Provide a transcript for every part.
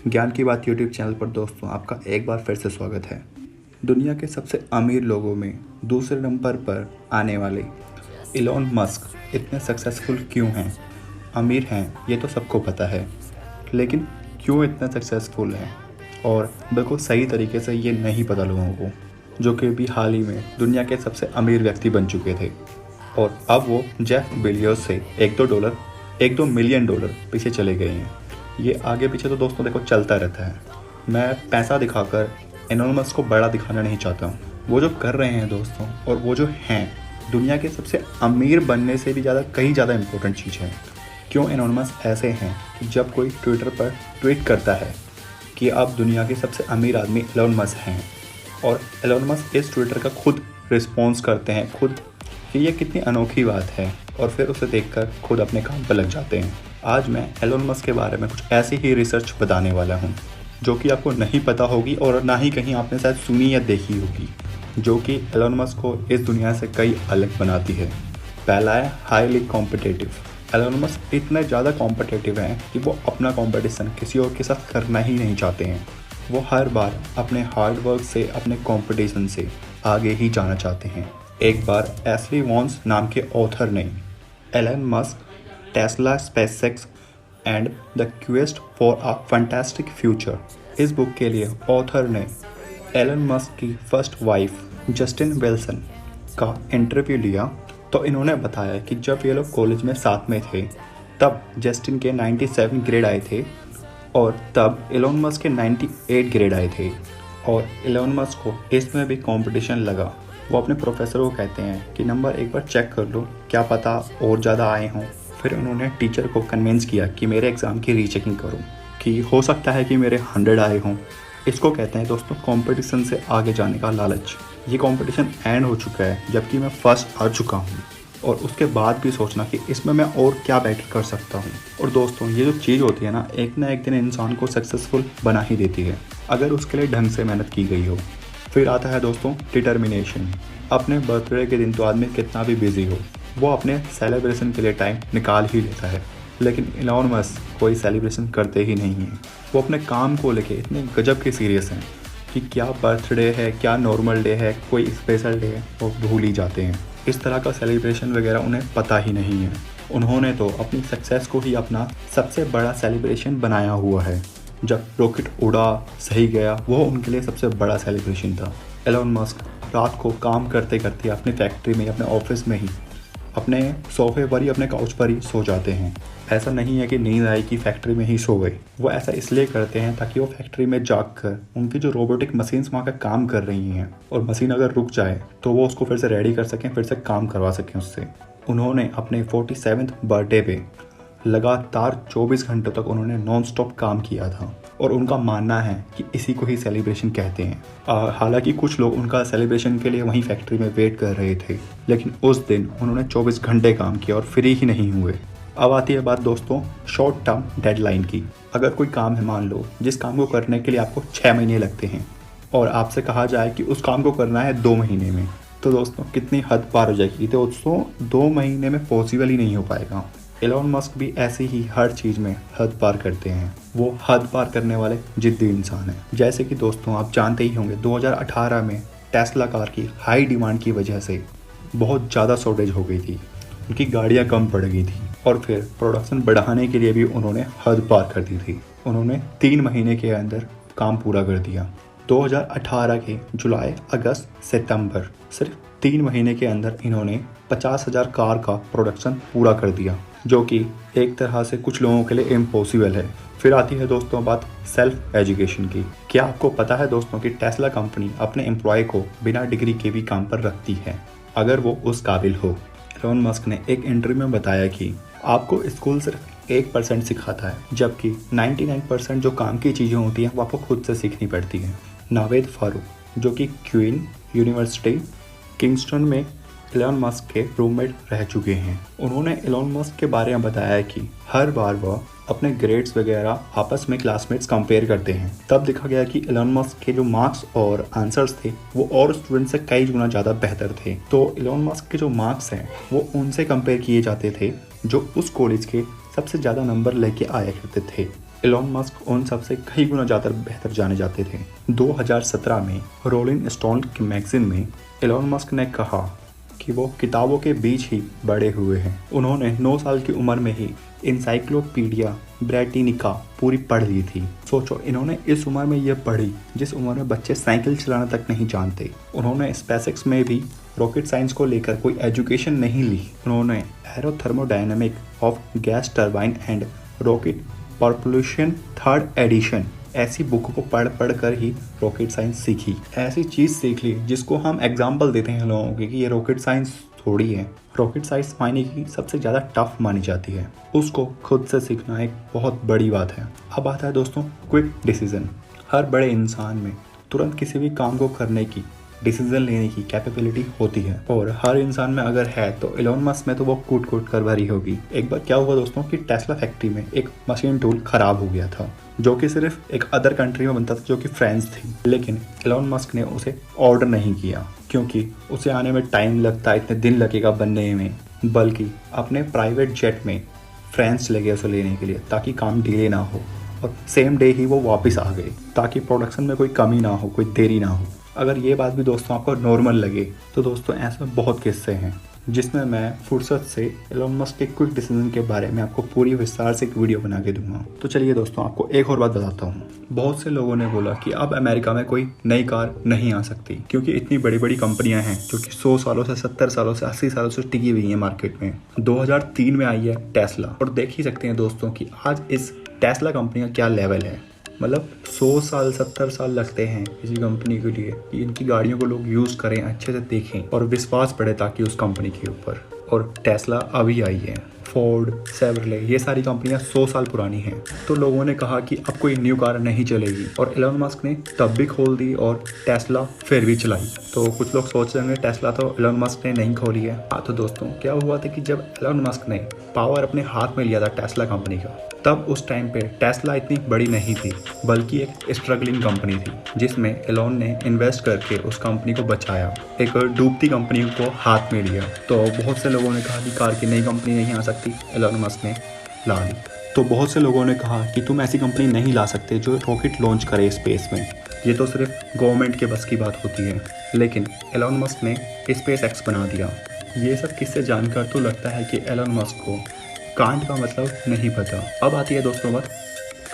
ज्ञान की बात यूट्यूब चैनल पर दोस्तों आपका एक बार फिर से स्वागत है। दुनिया के सबसे अमीर लोगों में दूसरे नंबर पर आने वाले इलॉन मस्क इतने सक्सेसफुल क्यों हैं? अमीर हैं ये तो सबको पता है, लेकिन क्यों इतने सक्सेसफुल हैं? और बिल्कुल सही तरीके से ये नहीं पता लोगों को, जो कि अभी हाल ही में दुनिया के सबसे अमीर व्यक्ति बन चुके थे। और अब वो जेफ बेलियोस से एक दो मिलियन डॉलर पीछे चले गए हैं। ये आगे पीछे तो दोस्तों देखो चलता रहता है। मैं पैसा दिखाकर एलोन मस्क को बड़ा दिखाना नहीं चाहता हूँ। वो जो कर रहे हैं दोस्तों, और वो जो हैं, दुनिया के सबसे अमीर बनने से भी कहीं ज़्यादा इम्पोर्टेंट चीज़ है। क्यों एलोन मस्क ऐसे हैं कि जब कोई ट्विटर पर ट्वीट करता है कि अब दुनिया के सबसे अमीर आदमी एलोन मस्क हैं, और एलोन मस्क इस ट्विटर का खुद रिस्पॉन्स करते हैं खुद कि ये कितनी अनोखी बात है, और फिर उसे देखकर खुद अपने काम पर लग जाते हैं। आज मैं एलोन मस्क के बारे में कुछ ऐसी ही रिसर्च बताने वाला हूँ जो कि आपको नहीं पता होगी और ना ही कहीं आपने शायद सुनी या देखी होगी, जो कि एलोन मस्क को इस दुनिया से कई अलग बनाती है। पहला है हाईली कॉम्पिटिटिव। एलोन मस्क इतने ज़्यादा कॉम्पिटिटिव हैं कि वो अपना कंपटीशन किसी और के साथ करना ही नहीं चाहते हैं। वो हर बार अपने हार्ड वर्क से, अपने कंपटीशन से आगे ही जाना चाहते हैं। एक बार एशली वॉन्स नाम के ऑथर ने Elon Musk, Tesla, SpaceX and the quest for a fantastic future, इस बुक के लिए ऑथर ने एलन मस्क की फर्स्ट वाइफ जस्टिन विल्सन का इंटरव्यू लिया। तो इन्होंने बताया कि जब ये लोग कॉलेज में साथ में थे तब जस्टिन के 97 ग्रेड आए थे, और तब एलोन मस्क के 98 ग्रेड आए थे। और एलोन मस्क को इसमें भी कंपटीशन लगा। वो अपने प्रोफेसर को कहते हैं कि नंबर एक बार चेक कर लो, क्या पता और ज़्यादा आए हों। फिर उन्होंने टीचर को कन्विंस किया कि मेरे एग्ज़ाम की रीचेकिंग करो, कि हो सकता है कि मेरे 100 आए हों। इसको कहते हैं दोस्तों कंपटीशन से आगे जाने का लालच। ये कंपटीशन एंड हो चुका है जबकि मैं फर्स्ट आ चुका हूँ, और उसके बाद भी सोचना कि इसमें मैं और क्या बेटर कर सकता हूँ। और दोस्तों ये जो चीज़ होती है ना एक दिन इंसान को सक्सेसफुल बना ही देती है, अगर उसके लिए ढंग से मेहनत की गई हो। फिर आता है दोस्तों डिटर्मिनेशन। अपने बर्थडे के दिन तो आदमी कितना भी बिजी हो, वो अपने सेलिब्रेशन के लिए टाइम निकाल ही लेता है, लेकिन एलोन मस्क कोई सेलिब्रेशन करते ही नहीं हैं। वो अपने काम को लेके इतने गजब के सीरियस हैं कि क्या बर्थडे है, क्या नॉर्मल डे है, कोई स्पेशल डे है, वो भूल ही जाते हैं। इस तरह का सेलिब्रेशन वगैरह उन्हें पता ही नहीं है। उन्होंने तो अपनी सक्सेस को ही अपना सबसे बड़ा सेलिब्रेशन बनाया हुआ है। जब रॉकेट उड़ा, सही गया, वो उनके लिए सबसे बड़ा सेलिब्रेशन था। एलोन मस्क रात को काम करते करते अपनी फैक्ट्री में, अपने ऑफिस में ही, अपने सोफे पर ही, अपने काउच पर ही सो जाते हैं। ऐसा नहीं है कि नींद आई कि फैक्ट्री में ही सो गए। वो ऐसा इसलिए करते हैं ताकि वो फैक्ट्री में जाग कर उनकी जो रोबोटिक मशीन्स वहाँ का काम कर रही हैं, और मशीन अगर रुक जाए तो वो उसको फिर से रेडी कर सकें, फिर से काम करवा सकें उससे। उन्होंने अपने 47th बर्थडे पे लगातार 24 घंटों तक उन्होंने नॉन स्टॉप काम किया था, और उनका मानना है कि इसी को ही सेलिब्रेशन कहते हैं। हालांकि कुछ लोग उनका सेलिब्रेशन के लिए वहीं फैक्ट्री में वेट कर रहे थे, लेकिन उस दिन उन्होंने 24 घंटे काम किया और फ्री ही नहीं हुए। अब आती है बात दोस्तों शॉर्ट टर्म डेडलाइन की। अगर कोई काम है, मान लो जिस काम को करने के लिए आपको 6 महीने लगते हैं, और आपसे कहा जाए कि उस काम को करना है 2 महीने में, तो दोस्तों कितनी हद पार हो जाएगी। तो दोस्तों 2 महीने में पॉसिबल ही नहीं हो पाएगा। एलोन मस्क भी ऐसे ही हर चीज़ में हद पार करते हैं। वो हद पार करने वाले जिद्दी इंसान हैं। जैसे कि दोस्तों आप जानते ही होंगे 2018 में टेस्ला कार की हाई डिमांड की वजह से बहुत ज़्यादा शॉर्टेज हो गई थी, उनकी गाड़ियाँ कम पड़ गई थी, और फिर प्रोडक्शन बढ़ाने के लिए भी उन्होंने हद पार कर दी थी। उन्होंने 3 महीने के अंदर काम पूरा कर दिया। 2018 के जुलाई, अगस्त, सितंबर, सिर्फ 3 महीने के अंदर इन्होंने 50,000 कार का प्रोडक्शन पूरा कर दिया, जो कि एक तरह से कुछ लोगों के लिए इम्पॉसिबल है। फिर आती है दोस्तों बात सेल्फ एजुकेशन की। क्या आपको पता है दोस्तों कि टेस्ला कंपनी अपने एम्प्लॉय को बिना डिग्री के भी काम पर रखती है, अगर वो उस काबिल हो। एलोन मस्क ने एक इंटरव्यू में बताया कि आपको स्कूल सिर्फ 1% सिखाता है, जबकि 99% जो काम की चीज़ें होती हैं वो आपको खुद से सीखनी पड़ती हैं। नावेद फारूक, जो कि क्वीन यूनिवर्सिटी किंगस्टन में एलोन मस्क के रूममेट रह चुके हैं, उन्होंने एलोन मस्क के बारे में बताया कि हर बार वह अपने ग्रेड्स वगैरह आपस में क्लासमेट्स कंपेयर करते हैं। तब देखा गया कि एलोन मस्क के जो मार्क्स और आंसर्स थे वो और स्टूडेंट से कई गुना ज़्यादा बेहतर थे। तो एलोन मस्क के जो मार्क्स हैं वो उनसे कंपेयर किए जाते थे जो उस कॉलेज के सबसे ज़्यादा नंबर लेके आया करते थे। एलोन मस्क उन सबसे कई गुना ज़्यादा बेहतर जाने जाते थे। 2017 में रोलिंग स्टोन के मैगजीन में एलोन मस्क ने कहा कि वो किताबों के बीच ही बड़े हुए हैं। उन्होंने 9 साल की उम्र में ही इंसाइक्लोपीडिया ब्रिटानिका पूरी पढ़ ली थी। सोचो, इन्होंने इस उम्र में ये पढ़ी जिस उम्र में बच्चे साइकिल चलाना तक नहीं जानते। उन्होंने स्पेसएक्स में भी रॉकेट साइंस को लेकर कोई एजुकेशन नहीं ली। उन्होंने aerothermodynamic of gas turbine and rocket propulsion 3rd edition ऐसी बुक को पढ़ कर ही रॉकेट साइंस सीखी। ऐसी चीज़ सीख ली जिसको हम एग्जाम्पल देते हैं लोगों के कि ये रॉकेट साइंस थोड़ी है। रॉकेट साइंस मायने की सबसे ज़्यादा टफ मानी जाती है। उसको खुद से सीखना एक बहुत बड़ी बात है। अब आता है दोस्तों क्विक डिसीजन। हर बड़े इंसान में तुरंत किसी भी काम को करने की, डिसीजन लेने की कैपेबिलिटी होती है और हर इंसान में अगर है तो एलोन मस्क में तो वो कूट कूट कर भरी होगी। एक बार क्या हुआ दोस्तों कि टेस्ला फैक्ट्री में एक मशीन टूल खराब हो गया था जो कि सिर्फ एक अदर कंट्री में बनता था जो कि फ्रांस थी। लेकिन एलोन मस्क ने उसे ऑर्डर नहीं किया क्योंकि उसे आने में टाइम लगता है, इतने दिन लगेगा बनने में, बल्कि अपने प्राइवेट जेट में फ्रांस चले गए उसे लेने के लिए ताकि काम डिले ना हो और सेम डे ही वो वापस आ गए ताकि प्रोडक्शन में कोई कमी ना हो, कोई देरी ना हो। अगर ये बात भी दोस्तों आपको नॉर्मल लगे तो दोस्तों ऐसे बहुत किस्से हैं जिसमें मैं फुर्सत से एलोन मस्क के क्विक डिसीजन के बारे में आपको पूरी विस्तार से एक वीडियो बना के दूंगा। तो चलिए दोस्तों आपको एक और बात बताता हूँ। बहुत से लोगों ने बोला कि अब अमेरिका में कोई नई कार नहीं आ सकती क्योंकि इतनी बड़ी बड़ी कंपनियां हैं जो कि 100 सालों से, 70 सालों से, 80 सालों से टिकी हुई हैं मार्केट में। 2003 में आई है टेस्ला और देख ही सकते हैं दोस्तों कि आज इस टेस्ला कंपनी का क्या लेवल है। मतलब 100 साल 70 साल लगते हैं किसी कंपनी के लिए कि इनकी गाड़ियों को लोग यूज़ करें, अच्छे से देखें और विश्वास बढ़े ताकि उस कंपनी के ऊपर। और टेस्ला अभी आई है, फोर्ड, शेवरले, ये सारी कंपनियां 100 साल पुरानी हैं। तो लोगों ने कहा कि अब कोई न्यू कार नहीं चलेगी और एलोन मस्क ने तब भी खोल दी और टेस्ला फिर भी चलाई। तो कुछ लोग सोच रहे हैं टेस्ला तो एलोन मस्क ने नहीं खोली है। हाँ तो दोस्तों क्या हुआ था कि जब एलोन मस्क ने पावर अपने हाथ में लिया था टेस्ला कंपनी का, तब उस टाइम पे टेस्ला इतनी बड़ी नहीं थी बल्कि एक स्ट्रगलिंग कंपनी थी जिसमें एलोन ने इन्वेस्ट करके उस कंपनी को बचाया, एक डूबती कंपनी को हाथ में लिया। तो बहुत से लोगों ने कहा कि कार की नई कंपनी नहीं आ सकती, एलोन मस्क ने ला ली। तो बहुत से लोगों ने कहा कि तुम ऐसी कंपनी नहीं ला सकते जो रॉकेट लॉन्च करे स्पेस में, ये तो सिर्फ गवर्नमेंट के बस की बात होती है। लेकिन एलोन मस्क ने स्पेस एक्स बना दिया। ये सब किससे जानकर तो लगता है कि एलोन मस्क को कांड का मतलब नहीं पता। अब आती है दोस्तों बात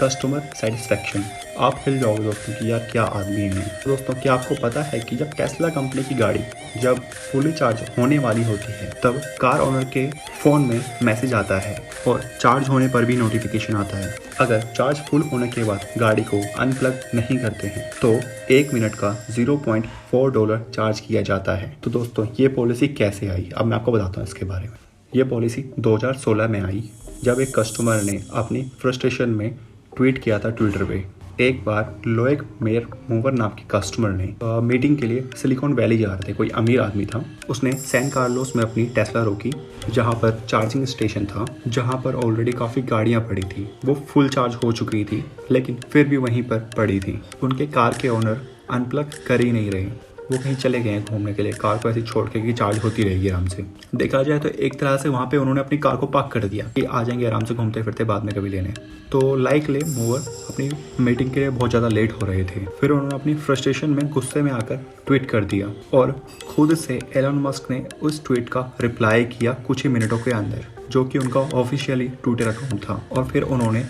कस्टमर सेटिस्फेक्शन। आप हिल जाओगे दोस्तों कि यार क्या आदमी है। दोस्तों क्या आपको पता है कि जब टेस्ला कंपनी की गाड़ी जब फुली चार्ज होने वाली होती है तब कार ओनर के फ़ोन में मैसेज आता है और चार्ज होने पर भी नोटिफिकेशन आता है। अगर चार्ज फुल होने के बाद गाड़ी को अनप्लग नहीं करते हैं तो 1 मिनट का $0.4 चार्ज किया जाता है। तो दोस्तों ये पॉलिसी कैसे आई, अब मैं आपको बताता हूँ इसके बारे में। ये पॉलिसी 2016 में आई जब एक कस्टमर ने अपनी फ्रस्ट्रेशन में ट्वीट किया था ट्विटर पे। एक बार लोएक मेयर मूवर नाम के कस्टमर ने मीटिंग के लिए सिलिकॉन वैली जा रहे थे, कोई अमीर आदमी था। उसने सैन कार्लोस में अपनी टेस्ला रोकी जहाँ पर चार्जिंग स्टेशन था, जहाँ पर ऑलरेडी काफ़ी गाड़ियाँ पड़ी थी। वो फुल चार्ज हो चुकी थी लेकिन फिर भी वहीं पर पड़ी थी। उनके कार के ओनर अनप्लग कर ही नहीं रहे, वो कहीं चले गए हैं घूमने के लिए, कार को ऐसे छोड़ के कि चार्ज होती रहेगी आराम से। देखा जाए तो एक तरह से वहाँ पे उन्होंने अपनी कार को पार्क कर दिया कि आ जाएंगे आराम से घूमते फिरते बाद में कभी लेने। तो लाइकली मूवर अपनी मीटिंग के लिए बहुत ज़्यादा लेट हो रहे थे। फिर उन्होंने अपनी फ्रस्ट्रेशन में गुस्से में आकर ट्वीट कर दिया और खुद से एलोन मस्क ने उस ट्वीट का रिप्लाई किया कुछ ही मिनटों के अंदर, जो कि उनका ऑफिशियली ट्विटर अकाउंट था। और फिर उन्होंने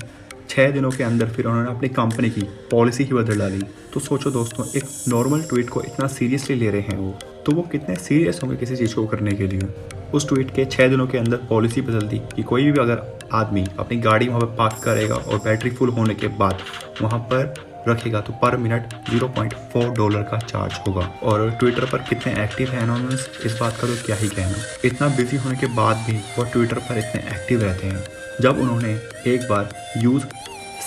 6 दिनों के अंदर फिर उन्होंने अपनी कंपनी की पॉलिसी ही बदल डाली। तो सोचो दोस्तों, एक नॉर्मल ट्वीट को इतना सीरियसली ले रहे हैं वो, तो वो कितने सीरियस होंगे किसी चीज़ को करने के लिए। उस ट्वीट के 6 दिनों के अंदर पॉलिसी बदल दी कि कोई भी अगर आदमी अपनी गाड़ी वहाँ पर पार्क करेगा और बैटरी फुल होने के बाद वहाँ पर रखेगा तो पर मिनट $0.4 का चार्ज होगा। और ट्विटर पर कितने एक्टिव हैं एनोनिमस, इस बात का तो क्या ही कहना। इतना बिजी होने के बाद भी वो ट्विटर पर इतने एक्टिव रहते हैं। जब उन्होंने एक बार यूज़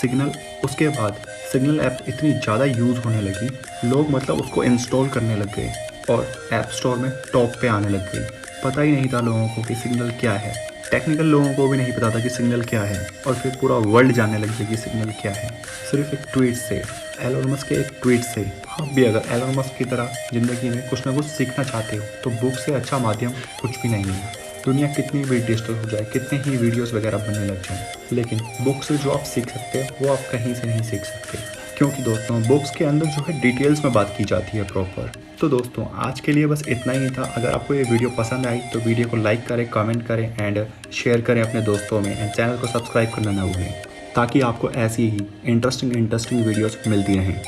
सिग्नल, उसके बाद सिग्नल ऐप इतनी ज़्यादा यूज़ होने लगी, लोग मतलब उसको इंस्टॉल करने लग गए और ऐप स्टोर में टॉप पे आने लग गई। पता ही नहीं था लोगों को कि सिग्नल क्या है। टेक्निकल लोगों को भी नहीं पता था कि सिग्नल क्या है और फिर पूरा वर्ल्ड जानने लग गया कि सिग्नल क्या है। सिर्फ एक ट्वीट से, एलोन मस्क के एक ट्वीट से। आप भी अगर एलोन मस्क की तरह ज़िंदगी में कुछ ना कुछ सीखना चाहते हो तो बुक से अच्छा माध्यम कुछ भी नहीं है। दुनिया कितनी भी डिजिटल हो जाए, कितने ही वीडियोस वगैरह बनने लग जाए, लेकिन बुक से जो आप सीख सकते हैं वो आप कहीं से नहीं सीख सकते, क्योंकि दोस्तों बुक्स के अंदर जो है डिटेल्स में बात की जाती है प्रॉपर। तो दोस्तों आज के लिए बस इतना ही था। अगर आपको ये वीडियो पसंद आई तो वीडियो को लाइक करें, कमेंट करें एंड शेयर करें अपने दोस्तों में, एंड चैनल को सब्सक्राइब करना ना भूलें, ताकि आपको ऐसी ही इंटरेस्टिंग वीडियोस मिलती रहें।